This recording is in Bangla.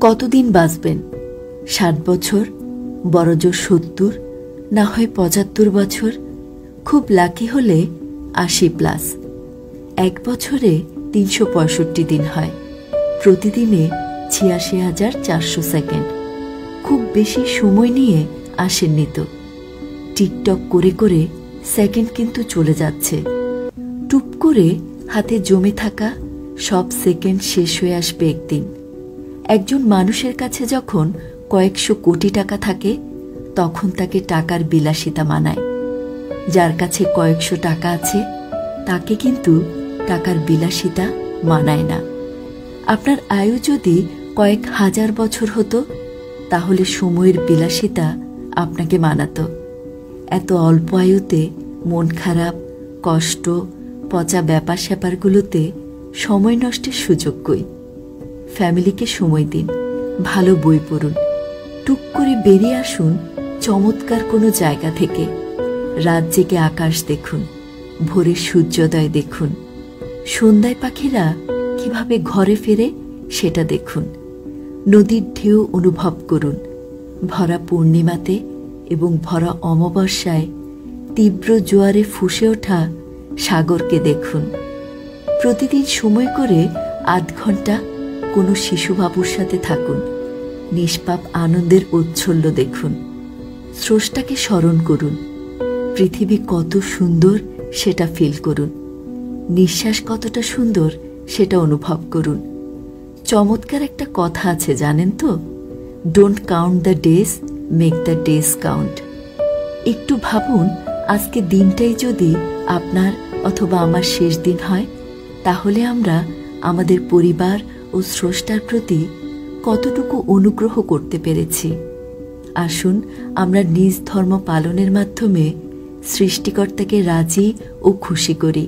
কতদিন বাঁচবেন? ৬০ বছর, বড়জোর ৭০, না হয় ৭৫ বছর, খুব লাকি হলে ৮০+। এক বছরে ৩৬৫ দিন হয়, প্রতিদিনে ৮৬,৪০০ সেকেন্ড। খুব বেশি সময় নিয়ে আসেননি তো। টিকটক করে করে সেকেন্ড কিন্তু চলে যাচ্ছে। টুপ করে হাতে জমে থাকা সব সেকেন্ড শেষ হয়ে আসবে একদিন। একজন মানুষের কাছে যখন কয়েকশো কোটি টাকা থাকে, তখন তাকে টাকার বিলাসিতা মানায়। যার কাছে কয়েকশো টাকা আছে, তাকে কিন্তু টাকার বিলাসিতা মানায় না। আপনার আয়ু যদি কয়েক হাজার বছর হতো, তাহলে সময়ের বিলাসিতা আপনাকে মানাতো। এত অল্প আয়ুতে মন খারাপ, কষ্ট, পচা ব্যাপার স্যাপারগুলোতে সময় নষ্টের সুযোগ কই? ফ্যামিলিকে সময় দিন, ভালো বই পড়ুন, টুক করে বেরিয়ে আসুন চমৎকার কোনো জায়গা থেকে। রাত জেগে আকাশ দেখুন, ভোরের সূর্যোদয় দেখুন, সন্ধ্যায় পাখিরা কিভাবে ঘরে ফেরে সেটা দেখুন। নদীর ঢেউ অনুভব করুন, ভরা পূর্ণিমাতে এবং ভরা অমাবস্যায় তীব্র জোয়ারে ফুঁসে ওঠা সাগরকে দেখুন। প্রতিদিন সময় করে ৮ ঘন্টা কোনো শিশুবাবুর সাথে থাকুন, নিষ্পাপ আনন্দের ঔচ্ছল্য দেখুন। স্রষ্টাকে স্মরণ করুন, পৃথিবী কত সুন্দর সেটা ফিল করুন, নিঃশ্বাস কতটা সুন্দর সেটা অনুভব করুন। চমৎকার একটা কথা আছে জানেন তো, don't count the days, make the days count. একটু ভাবুন, আজকে দিনটাই যদি আপনার অথবা আমার শেষ দিন হয়, তাহলে আমরা আমাদের পরিবার ও স্রষ্টার প্রতি কতটুকু অনুগ্রহ করতে পেরেছি। আসুন আমরা নিজ ধর্ম পালনের মাধ্যমে সৃষ্টিকর্তাকে রাজি ও খুশি করি।